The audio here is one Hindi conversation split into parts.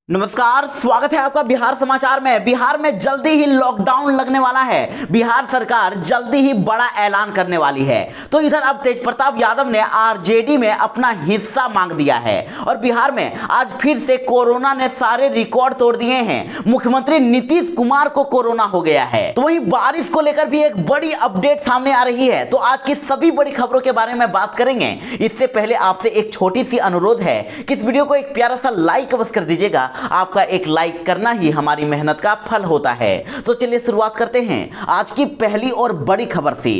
नमस्कार, स्वागत है आपका बिहार समाचार में। बिहार में जल्दी ही लॉकडाउन लगने वाला है। बिहार सरकार जल्दी ही बड़ा ऐलान करने वाली है। तो इधर अब तेजप्रताप यादव ने आरजेडी में अपना हिस्सा मांग दिया है और बिहार में आज फिर से कोरोना ने सारे रिकॉर्ड तोड़ दिए हैं। मुख्यमंत्री नीतीश कुमार को कोरोना हो गया है। तो वहीं बारिश को लेकर भी एक बड़ी अपडेट सामने आ रही है। तो आज की सभी बड़ी खबरों के बारे में बात करेंगे। इससे पहले आपसे एक छोटी सी अनुरोध है कि इस वीडियो को एक प्यारा सा लाइक अवश्य कर दीजिएगा। आपका एक लाइक करना ही हमारी मेहनत का फल होता है। तो चलिए शुरुआत करते हैं आज की पहली और बड़ी खबर से।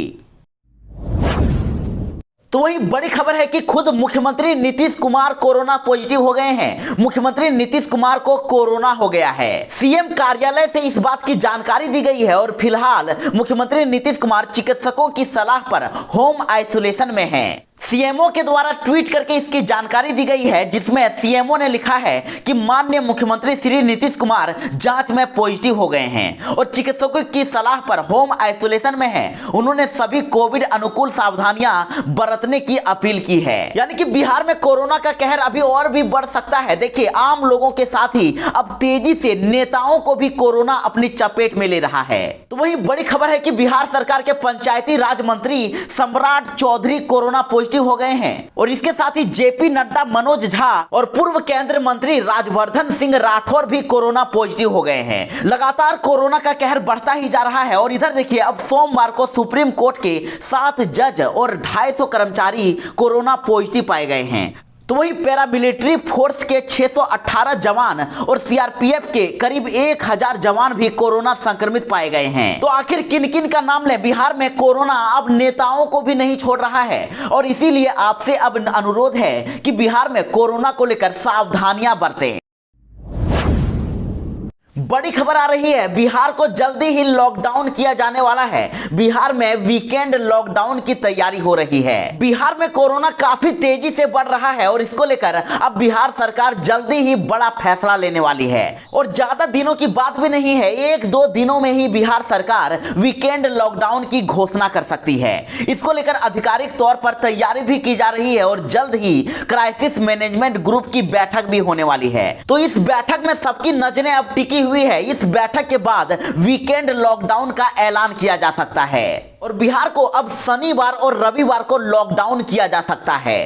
तो वही बड़ी खबर है कि खुद मुख्यमंत्री नीतीश कुमार कोरोना पॉजिटिव हो गए हैं। मुख्यमंत्री नीतीश कुमार को कोरोना हो गया है। सीएम कार्यालय से इस बात की जानकारी दी गई है और फिलहाल मुख्यमंत्री नीतीश कुमार चिकित्सकों की सलाह पर होम आइसोलेशन में हैं। सीएमओ के द्वारा ट्वीट करके इसकी जानकारी दी गई है, जिसमें सीएमओ ने लिखा है कि माननीय मुख्यमंत्री श्री नीतीश कुमार जांच में पॉजिटिव हो गए हैं और चिकित्सकों की सलाह पर होम आइसोलेशन में हैं। उन्होंने सभी कोविड अनुकूल सावधानियां बरतने की अपील की है। यानी कि बिहार में कोरोना का कहर अभी और भी बढ़ सकता है। देखिए, आम लोगों के साथ ही अब तेजी से नेताओं को भी कोरोना अपनी चपेट में ले रहा है। तो वही बड़ी खबर है कि बिहार सरकार के पंचायती राज मंत्री सम्राट चौधरी कोरोना पॉजिटिव हो गए हैं और इसके साथ ही जेपी नड्डा, मनोज झा और पूर्व केंद्रीय मंत्री राजवर्धन सिंह राठौर भी कोरोना पॉजिटिव हो गए हैं। लगातार कोरोना का कहर बढ़ता ही जा रहा है और इधर देखिए, अब सोमवार को सुप्रीम कोर्ट के 7 जज और 250 कर्मचारी कोरोना पॉजिटिव पाए गए हैं। तो वही पैरामिलिट्री फोर्स के 618 जवान और सीआरपीएफ के करीब 1000 जवान भी कोरोना संक्रमित पाए गए हैं। तो आखिर किन किन का नाम लें? बिहार में कोरोना अब नेताओं को भी नहीं छोड़ रहा है और इसीलिए आपसे अब अनुरोध है कि बिहार में कोरोना को लेकर सावधानियां बरतें। बड़ी खबर आ रही है, बिहार को जल्दी ही लॉकडाउन किया जाने वाला है। बिहार में वीकेंड लॉकडाउन की तैयारी हो रही है। बिहार में कोरोना काफी तेजी से बढ़ रहा है और इसको लेकर अब बिहार सरकार जल्दी ही बड़ा फैसला लेने वाली है और ज्यादा दिनों की बात भी नहीं है। 1-2 दिनों में ही बिहार सरकार वीकेंड लॉकडाउन की घोषणा कर सकती है। इसको लेकर आधिकारिक तौर पर तैयारी भी की जा रही है और जल्द ही क्राइसिस मैनेजमेंट ग्रुप की बैठक भी होने वाली है। तो इस बैठक में सबकी नजरें अब टिकी हुई है। इस बैठक के बाद वीकेंड लॉकडाउन का ऐलान किया जा सकता है और बिहार को अब शनिवार और रविवार को लॉकडाउन किया जा सकता है।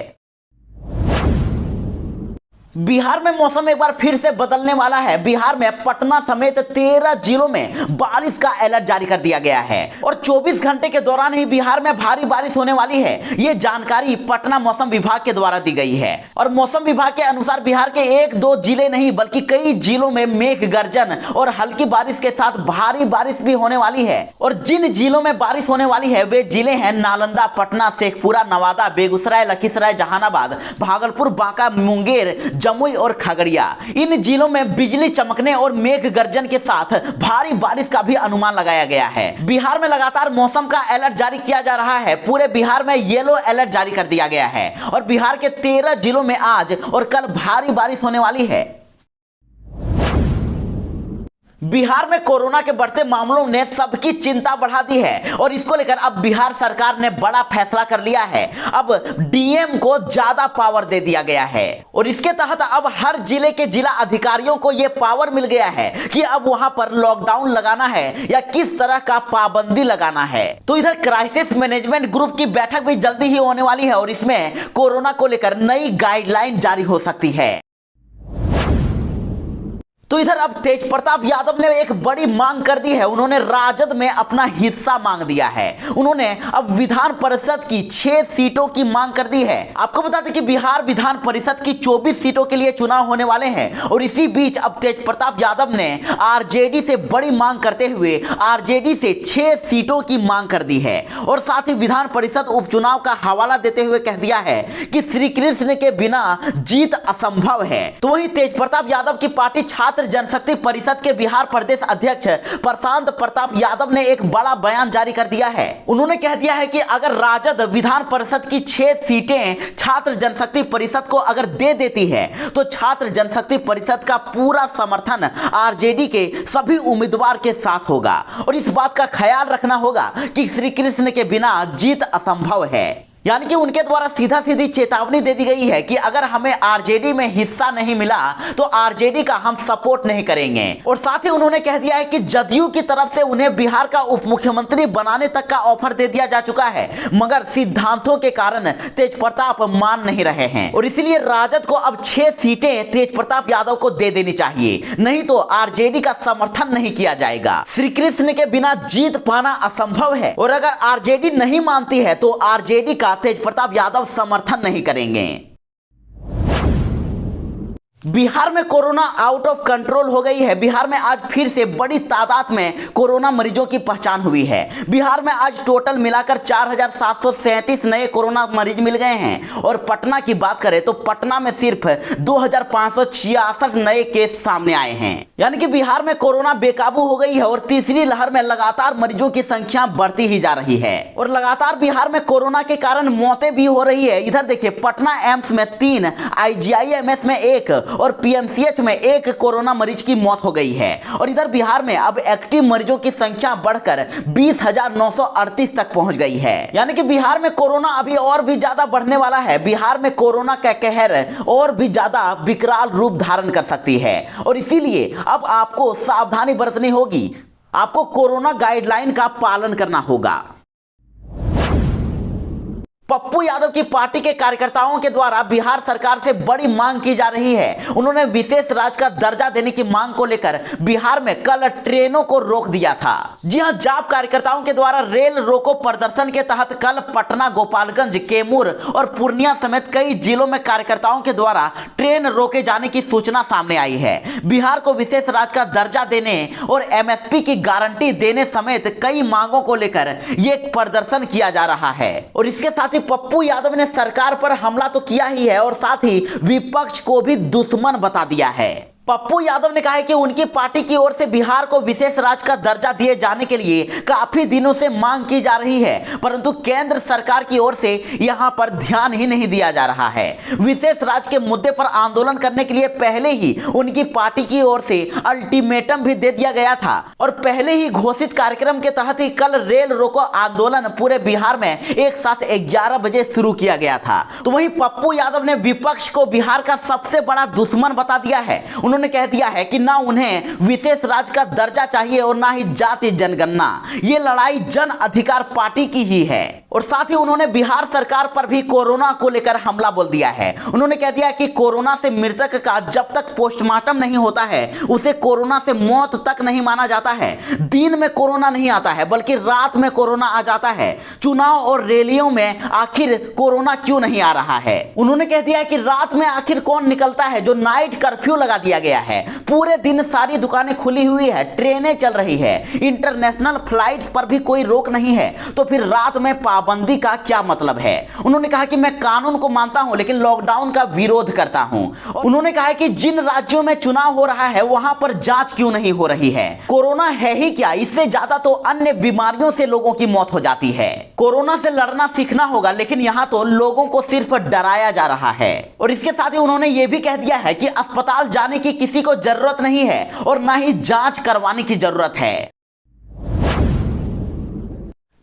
बिहार में मौसम एक बार फिर से बदलने वाला है। बिहार में पटना समेत 13 जिलों में बारिश का अलर्ट जारी कर दिया गया है और 24 घंटे के दौरान ही बिहार में भारी बारिश होने वाली है। यह जानकारी पटना मौसम विभाग के द्वारा दी गई है और मौसम विभाग के अनुसार बिहार के 1-2 जिले नहीं बल्कि कई जिलों में मेघ गर्जन और हल्की बारिश के साथ भारी बारिश भी होने वाली है। और जिन जिलों में बारिश होने वाली है वे जिले हैं नालंदा, पटना, शेखपुरा, नवादा, बेगूसराय, लखीसराय, जहानाबाद, भागलपुर, बांका, मुंगेर, जमुई और खगड़िया। इन जिलों में बिजली चमकने और मेघ गर्जन के साथ भारी बारिश का भी अनुमान लगाया गया है। बिहार में लगातार मौसम का अलर्ट जारी किया जा रहा है। पूरे बिहार में येलो अलर्ट जारी कर दिया गया है और बिहार के 13 जिलों में आज और कल भारी बारिश होने वाली है। बिहार में कोरोना के बढ़ते मामलों ने सबकी चिंता बढ़ा दी है और इसको लेकर अब बिहार सरकार ने बड़ा फैसला कर लिया है। अब डीएम को ज्यादा पावर दे दिया गया है और इसके तहत अब हर जिले के जिला अधिकारियों को यह पावर मिल गया है कि अब वहां पर लॉकडाउन लगाना है या किस तरह का पाबंदी लगाना है। तो इधर क्राइसिस मैनेजमेंट ग्रुप की बैठक भी जल्दी ही होने वाली है और इसमें कोरोना को लेकर नई गाइडलाइन जारी हो सकती है। तो इधर अब तेजप्रताप यादव ने एक बड़ी मांग कर दी है। उन्होंने राजद में अपना हिस्सा मांग दिया है। उन्होंने अब विधान परिषद की 6 सीटों की मांग कर दी है। आपको बता दें कि बिहार विधान परिषद की 24 सीटों के लिए चुनाव होने वाले हैं और इसी बीच अब तेजप्रताप यादव ने आरजेडी से बड़ी मांग करते हुए आरजेडी से 6 सीटों की मांग कर दी है और साथ ही विधान परिषद उपचुनाव का हवाला देते हुए कह दिया है कि श्री कृष्ण के बिना जीत असंभव है। तो वहीं तेजप्रताप यादव की पार्टी छात्र जनशक्ति परिषद के बिहार प्रदेश अध्यक्ष प्रशांत प्रताप यादव ने एक बड़ा बयान जारी कर दिया है। उन्होंने कह दिया है कि अगर राजद विधान परिषद की 6 सीटें छात्र जनशक्ति परिषद को अगर दे देती है तो छात्र जनशक्ति परिषद का पूरा समर्थन आरजेडी के सभी उम्मीदवार के साथ होगा और इस बात का ख्याल रखना होगा कि श्री कृष्ण के बिना जीत असंभव है। यानी कि उनके द्वारा सीधा सीधी चेतावनी दे दी गई है कि अगर हमें आरजेडी में हिस्सा नहीं मिला तो आरजेडी का हम सपोर्ट नहीं करेंगे। और साथ ही उन्होंने कह दिया है कि जदयू की तरफ से उन्हें बिहार का उप मुख्यमंत्री बनाने तक का ऑफर दे दिया जा चुका है, मगर सिद्धांतों के कारण तेज प्रताप मान नहीं रहे हैं और इसलिए राजद को अब 6 सीटें तेज प्रताप यादव को दे देनी चाहिए, नहीं तो आरजेडी का समर्थन नहीं किया जाएगा। श्री कृष्ण के बिना जीत पाना असंभव है और अगर आरजेडी नहीं मानती है तो आरजेडी का तेज प्रताप यादव समर्थन नहीं करेंगे। बिहार में कोरोना आउट ऑफ कंट्रोल हो गई है। बिहार में आज फिर से बड़ी तादाद में कोरोना मरीजों की पहचान हुई है। बिहार में आज टोटल मिलाकर 4737 नए कोरोना मरीज मिल गए हैं और पटना की बात करें तो पटना में सिर्फ 2566 नए केस सामने आए हैं। यानी कि बिहार में कोरोना बेकाबू हो गई है और तीसरी लहर में लगातार मरीजों की संख्या बढ़ती ही जा रही है और लगातार बिहार में कोरोना के कारण मौतें भी हो रही है। इधर देखिए, पटना एम्स में 3, IGIMS में 1 और PMCH में 1 कोरोना मरीज की मौत हो गई है और इधर बिहार में अब एक्टिव मरीजों की संख्या बढ़कर 20,938 तक पहुंच गई है। यानी कि बिहार में कोरोना अभी और भी ज्यादा बढ़ने वाला है। बिहार में कोरोना का कहर और भी ज्यादा विकराल रूप धारण कर सकती है और इसीलिए अब आपको सावधानी बरतनी होगी। आपको कोरोना गाइडलाइन का पालन करना होगा। पप्पू यादव की पार्टी के कार्यकर्ताओं के द्वारा बिहार सरकार से बड़ी मांग की जा रही है। उन्होंने विशेष राज्य का दर्जा देने की मांग को लेकर बिहार में कल ट्रेनों को रोक दिया था। जी हां, जाप कार्यकर्ताओं के द्वारा रेल रोको प्रदर्शन के तहत कल पटना, गोपालगंज, कैमूर और पूर्णिया समेत कई जिलों में कार्यकर्ताओं के द्वारा ट्रेन रोके जाने की सूचना सामने आई है। बिहार को विशेष राज्य का दर्जा देने और MSP की गारंटी देने समेत कई मांगों को लेकर यह प्रदर्शन किया जा रहा है और इसके साथ पप्पू यादव ने सरकार पर हमला तो किया ही है और साथ ही विपक्ष को भी दुश्मन बता दिया है। पप्पू यादव ने कहा है कि उनकी पार्टी की ओर से बिहार को विशेष राज्य का दर्जा दिए जाने के लिए काफी दिनों से मांग की जा रही है, परंतु केंद्र सरकार की ओर से यहां पर ध्यान ही नहीं दिया जा रहा है। विशेष राज्य के मुद्दे पर आंदोलन करने के लिए पहले ही उनकी पार्टी की ओर से अल्टीमेटम भी दे दिया गया था और पहले ही घोषित कार्यक्रम के तहत ही कल रेल रोको आंदोलन पूरे बिहार में एक साथ 11 बजे शुरू किया गया था। तो वहीं पप्पू यादव ने विपक्ष को बिहार का सबसे बड़ा दुश्मन बता दिया है। उन्होंने कह दिया है कि ना उन्हें विशेष राज्य का दर्जा चाहिए और ना ही जाति जनगणना। ये लड़ाई जन अधिकार पार्टी की ही है और साथ ही उन्होंने बिहार सरकार पर भी कोरोना को लेकर हमला बोल दिया है। उन्होंने कह दिया कि कोरोना से मृतक का जब तक पोस्टमार्टम नहीं होता है उसे कोरोना से मौत तक नहीं माना जाता है। दिन में कोरोना नहीं आता है बल्कि रात में कोरोना आ जाता है। चुनाव और रैलियों में आखिर कोरोना क्यों नहीं आ रहा है? उन्होंने कह दिया कि रात में आखिर कौन निकलता है? जो नाइट कर्फ्यू लगा दिया गया है, पूरे दिन सारी दुकानें खुली हुई है, ट्रेनें चल रही है, इंटरनेशनल फ्लाइट्स पर भी कोई रोक नहीं है, तो फिर रात में पाबंदी का क्या मतलब है? उन्होंने कहा कि मैं कानून को मानता हूं लेकिन लॉकडाउन का विरोध करता हूं। उन्होंने कहा कि जिन राज्यों में चुनाव हो रहा है वहां पर जांच क्यों नहीं हो रही है? कोरोना है ही क्या, इससे ज्यादा तो अन्य बीमारियों से लोगों की मौत हो जाती है। कोरोना से लड़ना सीखना होगा, लेकिन यहां तो लोगों को सिर्फ डराया जा रहा है। और इसके साथ ही उन्होंने यह भी कह दिया है कि अस्पताल जाने की किसी को जरूरत नहीं है और ना ही जांच करवाने की जरूरत है।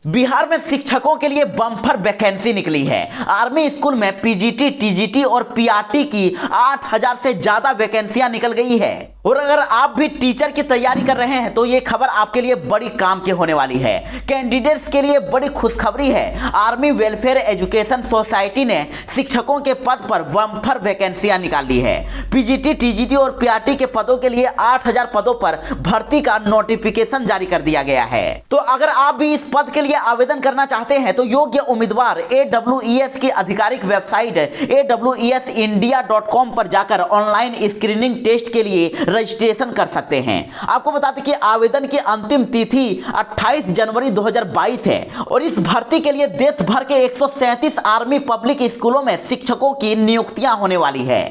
बिहार में शिक्षकों के लिए बम्पर वैकेंसी निकली है। आर्मी स्कूल में PGT, TGT और PRT की 8000 से ज्यादा वैकेंसियां निकल गई है और अगर आप भी टीचर की तैयारी कर रहे हैं तो ये खबर आपके लिए बड़ी काम की होने वाली है। कैंडिडेट्स के लिए बड़ी खुशखबरी है। आर्मी वेलफेयर एजुकेशन सोसाइटी ने शिक्षकों के पद पर बम्पर वैकेंसियां निकाली है। PGT, TGT और PRT के पदों के लिए 8000 पदों पर भर्ती का नोटिफिकेशन जारी कर दिया गया है। तो अगर आप भी इस पद के लिए आवेदन करना चाहते हैं तो योग्य उम्मीदवार AWES की आधिकारिक वेबसाइट awesindia.com पर जाकर ऑनलाइन स्क्रीनिंग टेस्ट के लिए रजिस्ट्रेशन कर सकते हैं। आपको बता दें कि आवेदन की अंतिम तिथि 28 जनवरी 2022 है और इस भर्ती के लिए देश भर के 137 आर्मी पब्लिक स्कूलों में शिक्षकों की नियुक्तियां होने वाली है।